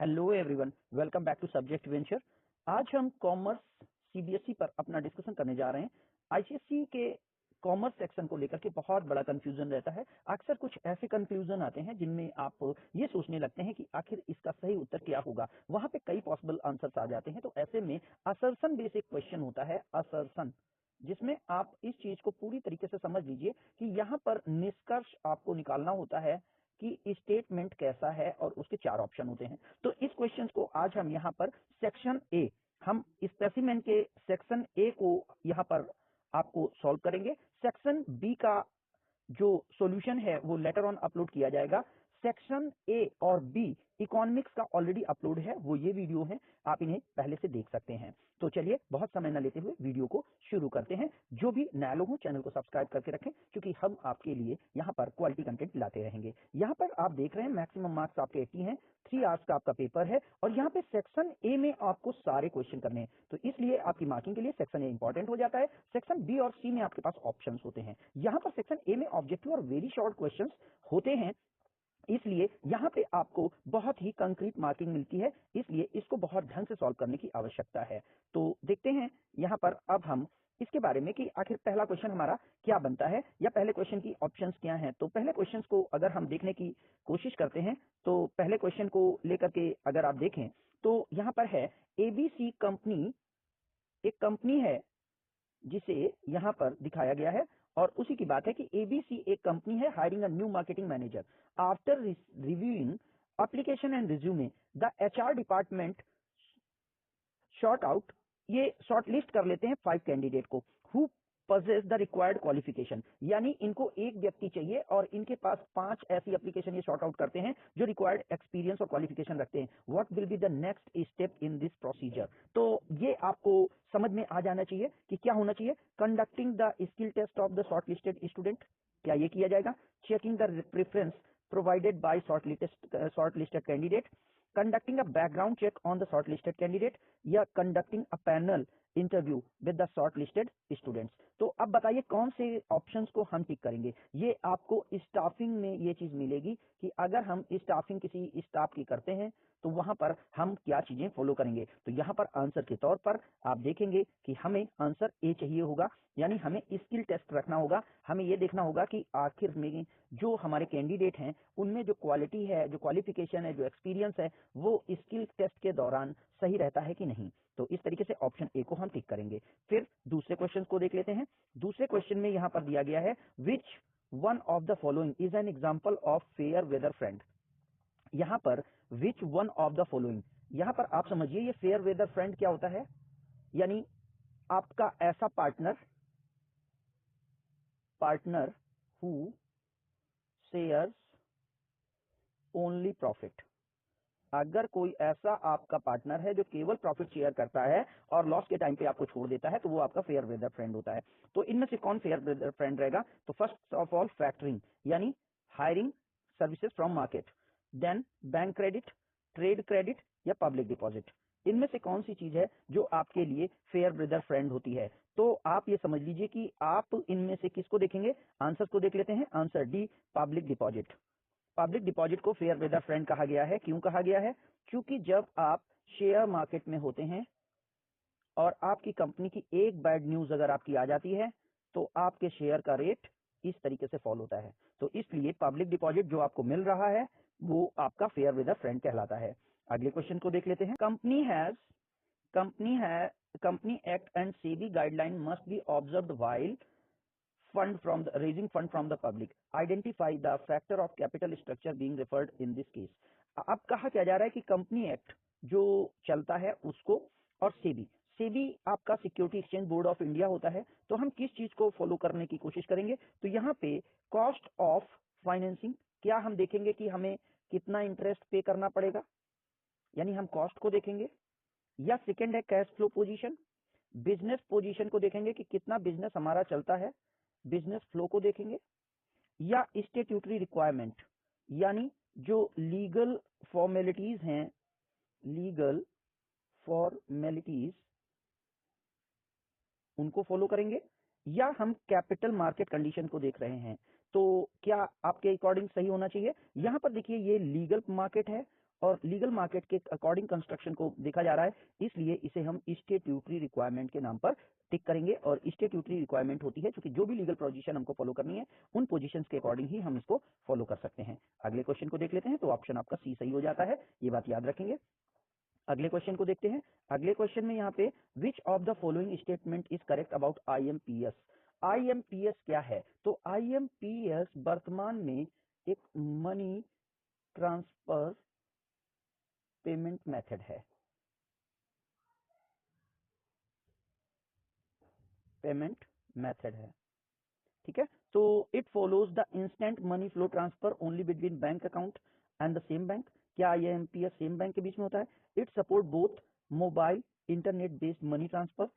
Hello everyone, welcome back to subject venture. आज हम commerce CBSE पर अपना डिस्कशन करने जा रहे हैं। आईसीएसई के कॉमर्स सेक्शन को लेकर के बहुत बड़ा कंफ्यूजन रहता है। अक्सर कुछ ऐसे कंक्लूजन आते हैं जिनमें आप ये सोचने लगते हैं कि आखिर इसका सही उत्तर क्या होगा। वहां पे कई पॉसिबल आंसर्स आ जाते हैं। तो ऐसे में असर्शन बेसिक क्वेश्चन होता है, असर्शन, जिसमें आप इस चीज को पूरी तरीके से समझ लीजिए कि यहाँ पर निष्कर्ष आपको निकालना होता है कि स्टेटमेंट कैसा है और उसके 4 ऑप्शन होते हैं। तो इस क्वेश्चन को आज हम यहाँ पर सेक्शन ए, हम स्पेसिमेन के सेक्शन ए को यहाँ पर आपको सॉल्व करेंगे। सेक्शन बी का जो सॉल्यूशन है वो लेटर ऑन अपलोड किया जाएगा। सेक्शन ए और बी इकोनॉमिक्स का ऑलरेडी अपलोड है, वो ये वीडियो है, आप इन्हें पहले से देख सकते हैं। तो चलिए बहुत समय न लेते हुए वीडियो को शुरू करते हैं। जो भी नया लोग हो चैनल को सब्सक्राइब करके रखें, क्योंकि हम आपके लिए यहाँ पर क्वालिटी कंटेंट लाते रहेंगे। यहाँ पर आप देख रहे हैं मैक्सिमम मार्क्स आपके 80 हैं, 3 आवर्स का आपका पेपर है और यहाँ पे सेक्शन ए में आपको सारे क्वेश्चन करने हैं। तो इसलिए आपकी मार्किंग के लिए सेक्शन ए इंपॉर्टेंट हो जाता है। सेक्शन बी और सी में आपके पास ऑप्शन होते हैं। यहाँ पर सेक्शन ए में ऑब्जेक्टिव और वेरी शॉर्ट क्वेश्चन होते हैं, इसलिए यहाँ पे आपको बहुत ही कंक्रीट मार्किंग मिलती है। इसलिए इसको बहुत ढंग से सॉल्व करने की आवश्यकता है। तो देखते हैं यहाँ पर अब हम इसके बारे में कि आखिर पहला क्वेश्चन हमारा क्या बनता है या पहले क्वेश्चन की ऑप्शंस क्या हैं। तो पहले क्वेश्चन को अगर हम देखने की कोशिश करते हैं तो पहले क्वेश्चन को लेकर के अगर आप देखें तो यहाँ पर है एबीसी कंपनी, एक कंपनी है जिसे यहाँ पर दिखाया गया है और उसी की बात है कि एबीसी एक कंपनी है hiring a new marketing manager after reviewing application and resume the HR department short out, ये शॉर्ट लिस्ट कर लेते हैं 5 कैंडिडेट को who possess the required qualification, यानी इनको एक व्यक्ति चाहिए और इनके पास 5 ऐसी एप्लीकेशन ये शॉर्ट आउट करते हैं जो रिक्वायर्ड एक्सपीरियंस और क्वालिफिकेशन रखते हैं। What will be the next step in this procedure. तो ये आपको समझ में आ जाना चाहिए कि क्या होना चाहिए। Conducting the skill test of the short listed student, क्या ये किया जाएगा। Checking the preference provided by short listed candidate, conducting a background check on the shortlisted candidate या conducting a panel interview with the short listed students. तो अब बताइए कौन से ऑप्शंस को हम टिक करेंगे। ये आपको स्टाफिंग में ये चीज मिलेगी कि अगर हम स्टाफिंग किसी स्टाफ की करते हैं तो वहां पर हम क्या चीजें फॉलो करेंगे। तो यहाँ पर आंसर के तौर पर आप देखेंगे कि हमें आंसर ए चाहिए होगा, यानी हमें स्किल टेस्ट रखना होगा। हमें यह देखना होगा कि आखिर में जो हमारे कैंडिडेट हैं उनमें जो क्वालिटी है, जो क्वालिफिकेशन है, जो एक्सपीरियंस है, वो स्किल टेस्ट के दौरान सही रहता है कि नहीं। तो इस तरीके से ऑप्शन ए को हम टिक करेंगे। फिर दूसरे क्वेश्चन को देख लेते हैं। दूसरे क्वेश्चन में यहां पर दिया गया है which one of the following is an example of fair weather friend. यहां पर which one of the following, यहां पर आप समझिए ये फेयर वेदर फ्रेंड क्या होता है, यानी आपका ऐसा partner who shares only profit. अगर कोई ऐसा आपका पार्टनर है जो केवल प्रॉफिट शेयर करता है और लॉस के टाइम पे आपको छोड़ देता है, तो वो आपका फेयर वेदर फ्रेंड होता है। तो इनमें से कौन फेयर वेदर फ्रेंड रहेगा। तो फर्स्ट ऑफ ऑल फैक्टरिंग, यानी hiring services from market, then bank credit, trade credit या पब्लिक डिपॉजिट। इनमें से कौन सी चीज है जो आपके लिए फेयर वेदर फ्रेंड होती है। तो आप ये समझ लीजिए कि आप इनमें से किसको देखेंगे। आंसर को देख लेते हैं। Answer D, public deposit. Public deposit को फेयर वेदर फ्रेंड कहा गया है। क्यों कहा गया है, क्योंकि जब आप शेयर मार्केट में होते हैं और आपकी कंपनी की एक बैड न्यूज अगर आपकी आ जाती है तो आपके शेयर का रेट इस तरीके से फॉल होता है। तो इसलिए पब्लिक डिपॉजिट जो आपको मिल रहा है वो आपका फेयर वेदर फ्रेंड कहलाता है। अगले क्वेश्चन को देख लेते हैं। Company act and SEBI guideline must be observed while raising fund from the public. Identify the factor of capital structure being referred in this case. अब कहा क्या जा रहा है कि कंपनी एक्ट जो चलता है उसको और सेबी आपका security exchange board of India होता है। तो हम किस चीज को फॉलो करने की कोशिश करेंगे। तो यहाँ पे कॉस्ट ऑफ फाइनेंसिंग, क्या हम देखेंगे कि हमें कितना इंटरेस्ट पे करना पड़ेगा, यानी हम कॉस्ट को देखेंगे। या सेकेंड है cash flow position, business position को देखेंगे कि कितना बिजनेस हमारा चलता है, बिजनेस फ्लो को देखेंगे। या स्टेट्यूटरी रिक्वायरमेंट, यानी जो लीगल फॉर्मेलिटीज हैं, लीगल फॉर्मेलिटीज उनको फॉलो करेंगे। या हम कैपिटल मार्केट कंडीशन को देख रहे हैं। तो क्या आपके अकॉर्डिंग सही होना चाहिए। यहां पर देखिए ये लीगल मार्केट है और लीगल मार्केट के अकॉर्डिंग कंस्ट्रक्शन को देखा जा रहा है, इसलिए इसे हम स्टैट्यूटरी रिक्वायरमेंट के नाम पर टिक करेंगे। और स्टैट्यूटरी रिक्वायरमेंट होती है क्योंकि जो भी लीगल पोजीशन हमको फॉलो करनी है उन पोजीशंस के अकॉर्डिंग ही हम इसको फॉलो कर सकते हैं। अगले क्वेश्चन को देख लेते हैं। तो ऑप्शन आपका सी सही हो जाता है, ये बात याद रखेंगे। अगले क्वेश्चन को देखते हैं। अगले क्वेश्चन में यहाँ पे विच of the following statement is correct about IMPS। IMPS क्या है? तो IMPS वर्तमान में एक मनी ट्रांसफर पेमेंट मेथड है, पेमेंट मेथड है, ठीक है। तो it follows the instant money flow transfer only between bank account and the same bank. क्या IMPS सेम बैंक के बीच में होता है? It support both mobile internet based money transfer,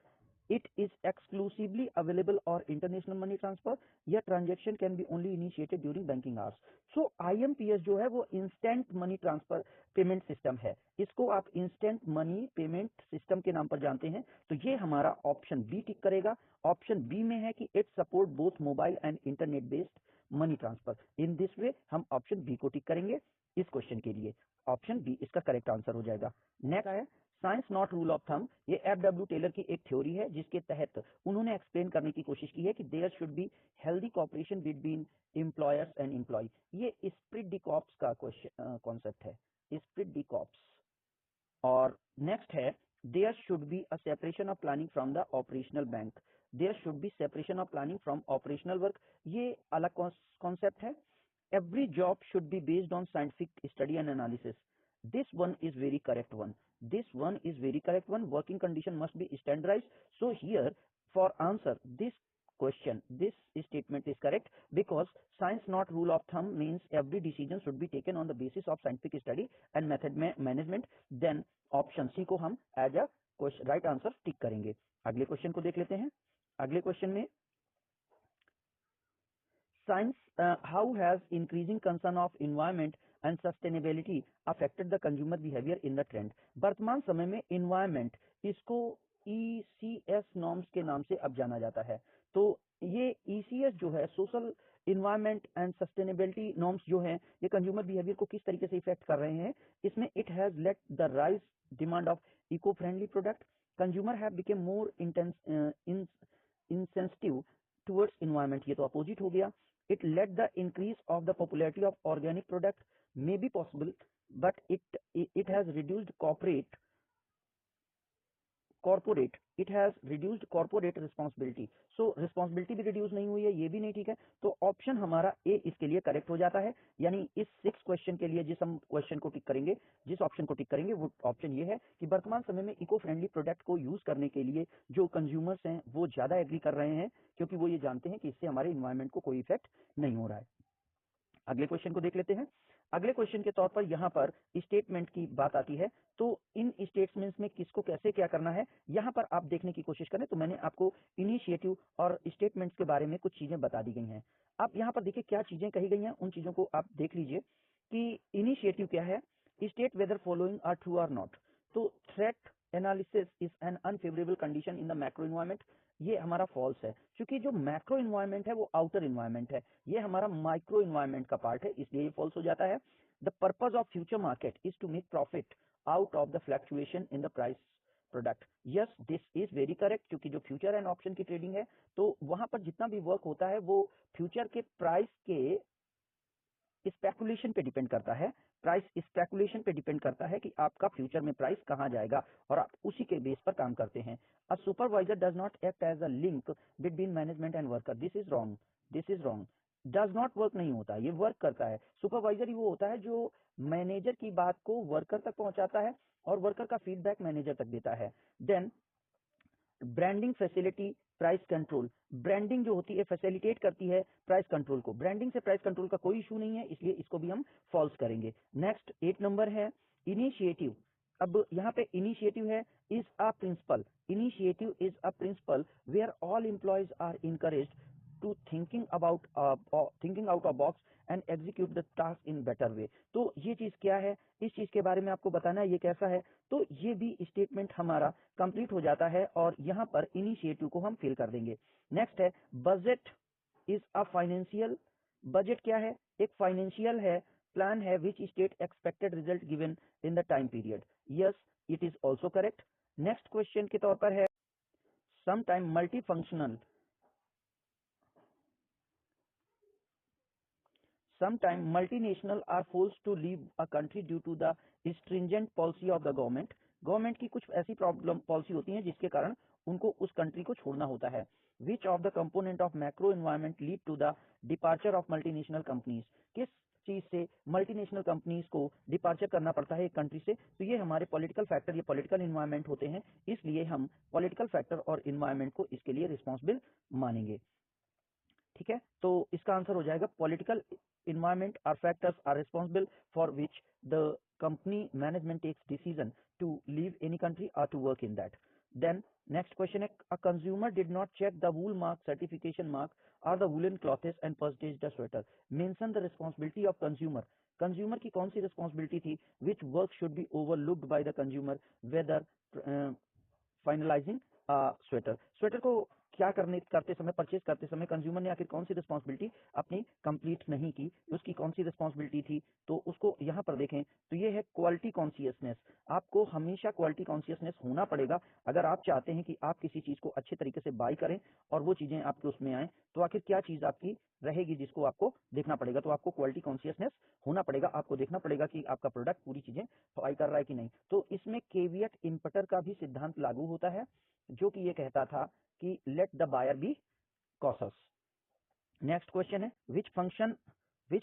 it is exclusively available और इंटरनेशनल मनी ट्रांसफर, या transaction can be only initiated during banking hours. So IMPS जो है वो instant money transfer payment system है, इसको आप इंस्टेंट मनी पेमेंट सिस्टम के नाम पर जानते हैं। तो ये हमारा ऑप्शन बी टिक करेगा। ऑप्शन बी में है कि it support both mobile and internet based money transfer. In this वे हम ऑप्शन बी को टिक करेंगे इस क्वेश्चन के लिए। ऑप्शन बी इसका करेक्ट आंसर हो जाएगा। नेक्स्ट है science not rule of thumb. ये FW टेलर की एक थ्योरी है जिसके तहत उन्होंने एक्सप्लेन करने की कोशिश की है कि there should be healthy cooperation between employers and employee. ये स्प्लिट दी कॉर्प्स का कॉन्सेप्ट है, स्प्लिट दी कॉर्प्स। और नेक्स्ट है there should be a separation of planning from the operational bank, there should be separation of planning from operational work, ये अलग concept है। Every job should be based on scientific study and analysis, this one is very correct one, this one is very correct one. Working condition must be standardized. So here for answer this question, this statement is correct because science not rule of thumb means every decision should be taken on the basis of scientific study and method management. Then option C को हम as a question right answer टिक करेंगे। अगले question को देख लेते हैं। अगले question में Science, how has increasing concern of environment and sustainability affected the consumer behavior in the trend? वर्तमान समय में environment इसको ECS norms के नाम से अब जाना जाता है। तो ये ECS जो है social environment and sustainability norms जो हैं ये कंज्यूमर बिहेवियर को किस तरीके से इफेक्ट कर रहे हैं? इसमें it has let the rise demand of eco friendly product, consumer have become more insensitive towards environment, ये तो अपोजिट हो गया। It led the increase of the popularity of organic product may be possible, but it has reduced corporate it has reduced corporate responsibility. So responsibility भी reduce नहीं हुई है, ये भी नहीं ठीक है। तो ऑप्शन हमारा ए इसके लिए करेक्ट हो जाता है। यानी इस 6 क्वेश्चन के लिए जिस हम क्वेश्चन को टिक करेंगे, जिस ऑप्शन को टिक करेंगे वो ऑप्शन ये है कि वर्तमान समय में इको फ्रेंडली प्रोडक्ट को यूज करने के लिए जो कंज्यूमर्स हैं वो ज्यादा एग्री कर रहे हैं, क्योंकि वो ये जानते हैं कि इससे हमारे इन्वायरमेंट को कोई इफेक्ट नहीं हो रहा है। अगले क्वेश्चन को देख लेते हैं। अगले क्वेश्चन के तौर पर यहाँ पर स्टेटमेंट की बात आती है। तो इन स्टेटमेंट्स में किसको कैसे क्या करना है यहाँ पर आप देखने की कोशिश करें। तो मैंने आपको इनिशिएटिव और स्टेटमेंट्स के बारे में कुछ चीजें बता दी गई हैं। आप यहाँ पर देखिए क्या चीजें कही गई हैं, उन चीजों को आप देख लीजिए कि इनिशिएटिव क्या है। State whether following are true or not. तो threat analysis is an unfavourable condition in the macro environment, ये हमारा फॉल्स है, क्योंकि जो मैक्रो इन्वायरमेंट है वो आउटर इन्वायरमेंट है, ये हमारा माइक्रो इन्वायरमेंट का पार्ट है, इसलिए ये फॉल्स हो जाता है। The purpose of future market is to make profit out of the fluctuation in the price product, yes this is very correct, क्योंकि जो फ्यूचर एंड ऑप्शन की ट्रेडिंग है तो वहां पर जितना भी वर्क होता है वो फ्यूचर के प्राइस के स्पेकुलेशन पे डिपेंड करता है, प्राइस स्पेकुलेशन पे डिपेंड करता है कि आपका फ्यूचर में प्राइस कहां जाएगा और आप उसी के बेस पर काम करते हैं। A supervisor does not act as a link between management and worker, this is wrong, this is wrong. Does not work नहीं होता, ये वर्क करता है। सुपरवाइजर ही वो होता है जो मैनेजर की बात को वर्कर तक पहुंचाता है और वर्कर का फीडबैक मैनेजर तक देता है। Then branding facility price control, branding जो होती है फैसिलिटेट करती है प्राइस कंट्रोल को, ब्रांडिंग से प्राइस कंट्रोल का कोई इशू नहीं है, इसलिए इसको भी हम फॉल्स करेंगे। नेक्स्ट 8 नंबर है इनिशिएटिव। अब यहाँ पे इनिशिएटिव है is a principle, initiative is a principle where all employees are encouraged to thinking out of box and execute the task in better way. तो ये चीज क्या है, इस चीज के बारे में आपको बताना है ये कैसा है। तो ये भी स्टेटमेंट हमारा कंप्लीट हो जाता है और यहाँ पर इनिशिएटिव को हम फिल कर देंगे। नेक्स्ट है budget is a financial, budget क्या है, एक फाइनेंशियल है प्लान है which state expected result given in the time period, yes it is also correct. Next question के तौर पर है sometime multifunctional sometime multinational are forced to leave a country due to the stringent policy of the government की कुछ ऐसी problem policy होती है जिसके कारण उनको उस कंट्री को छोड़ना होता है। Which of the component of macro environment lead to the departure of multinational companies, किस चीज से मल्टीनेशनल कंपनीज को डिपार्चर करना पड़ता है एक कंट्री से, तो ये हमारे पॉलिटिकल फैक्टर, ये पॉलिटिकल इन्वायरमेंट होते हैं, इसलिए हम पॉलिटिकल फैक्टर और इन्वायरमेंट को इसके लिए रिस्पॉन्सिबल मानेंगे। ठीक है, तो इसका आंसर हो जाएगा political environment are factors are responsible for which the company management takes decision to leave any country or to work in that. Then next question है, a consumer did not check the wool mark certification mark or the woolen clothes and purchased the sweater. Mention the responsibility of consumer. Consumer की कौन सी responsibility थी? Which work should be overlooked by the consumer whether finalizing sweater, sweater को क्या करते समय, purchase करते समय consumer ने आखिर कौन सी रिस्पॉन्सिबिलिटी अपनी कंप्लीट नहीं की, उसकी कौन सी रिस्पॉन्सिबिलिटी थी, तो उसको यहाँ पर देखें तो ये है क्वालिटी कॉन्शियसनेस। आपको हमेशा क्वालिटी कॉन्शियसनेस होना पड़ेगा अगर आप चाहते हैं कि आप किसी चीज को अच्छे तरीके से बाई करें और वो चीजें आपके उसमें आए, तो आखिर क्या चीज आपकी रहेगी जिसको आपको देखना पड़ेगा। तो आपको क्वालिटी कॉन्शियसनेस होना पड़ेगा, आपको देखना पड़ेगा कि आपका प्रोडक्ट पूरी चीजें बाई कर रहा है कि नहीं। तो इसमें केवियट इम्पटर का भी सिद्धांत लागू होता है जो कि ये कहता था कि let the buyer be cautious. Next question है which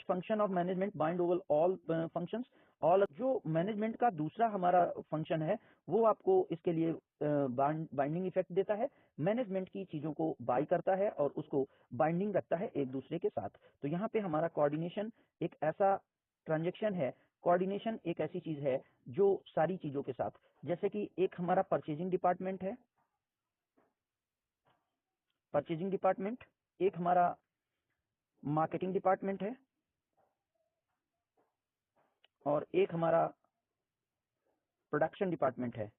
function of management bind over all functions, all जो मैनेजमेंट का दूसरा हमारा फंक्शन है वो आपको इसके लिए बाइंडिंग इफेक्ट देता है, मैनेजमेंट की चीजों को बाई करता है और उसको बाइंडिंग रखता है एक दूसरे के साथ। तो यहाँ पे हमारा कोऑर्डिनेशन एक ऐसा ट्रांजेक्शन है, कोऑर्डिनेशन एक ऐसी चीज है जो सारी चीजों के साथ, जैसे कि एक हमारा परचेजिंग डिपार्टमेंट है, परचेजिंग डिपार्टमेंट, एक हमारा मार्केटिंग डिपार्टमेंट है और एक हमारा प्रोडक्शन डिपार्टमेंट है।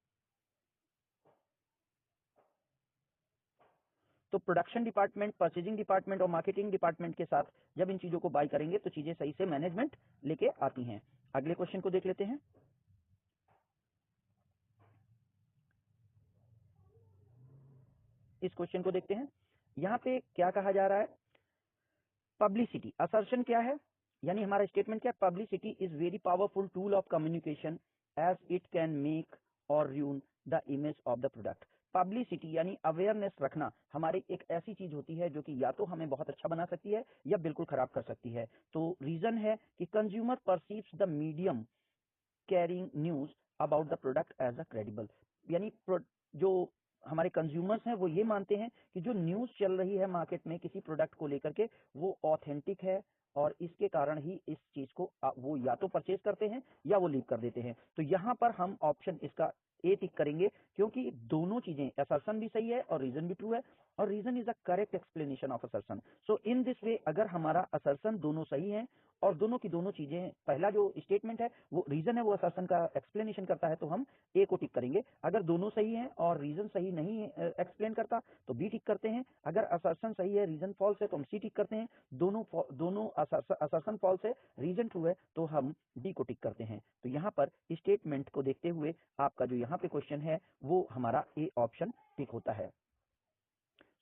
तो प्रोडक्शन डिपार्टमेंट, परचेजिंग डिपार्टमेंट और मार्केटिंग डिपार्टमेंट के साथ जब इन चीजों को बाय करेंगे तो चीजें सही से मैनेजमेंट लेके आती हैं। अगले क्वेश्चन को देख लेते हैं। इस क्वेश्चन को देखते हैं, यहां पे क्या कहा जा रहा है, पब्लिसिटी असर्शन क्या है, यानी हमारा स्टेटमेंट क्या है, publicity is very powerful tool of communication as it can make or ruin the image of the product. Publicity यानी अवेयरनेस रखना हमारी एक ऐसी चीज होती है जो कि या तो हमें बहुत अच्छा बना सकती है या बिल्कुल खराब कर सकती है। तो रीजन है कि consumer perceives the medium carrying news about the product as a credible, यानी जो हमारे कंज्यूमर्स हैं वो ये मानते हैं कि जो न्यूज चल रही है मार्केट में किसी प्रोडक्ट को लेकर के वो ऑथेंटिक है और इसके कारण ही इस चीज को वो या तो परचेज करते हैं या वो लीव कर देते हैं। तो यहां पर हम ऑप्शन इसका ए टिक करेंगे क्योंकि दोनों चीजें, असर्शन भी सही है और रीजन भी ट्रू है और reason is a correct explanation of assertion. So in this way अगर हमारा असर्शन दोनों सही है और दोनों की दोनों चीजें, पहला जो स्टेटमेंट है वो रीजन है वो असर्शन का एक्सप्लेनेशन करता है तो हम ए को टिक करेंगे। अगर दोनों सही है और रीजन सही नहीं एक्सप्लेन करता तो बी टिक करते हैं। अगर असर्शन सही है रीजन फॉल्स है तो हम सी टिक करते हैं। दोनों असर्शन फॉल्स है रीजन ट्रू है तो हम डी को टिक करते हैं। तो यहाँ पर स्टेटमेंट को देखते हुए आपका जो यहाँ पे क्वेश्चन है वो हमारा ए ऑप्शन टिक होता है।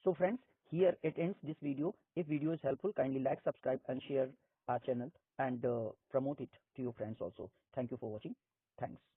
So friends, here it ends this video. If video is helpful, kindly like, subscribe and share our channel and promote it to your friends also. Thank you for watching. Thanks.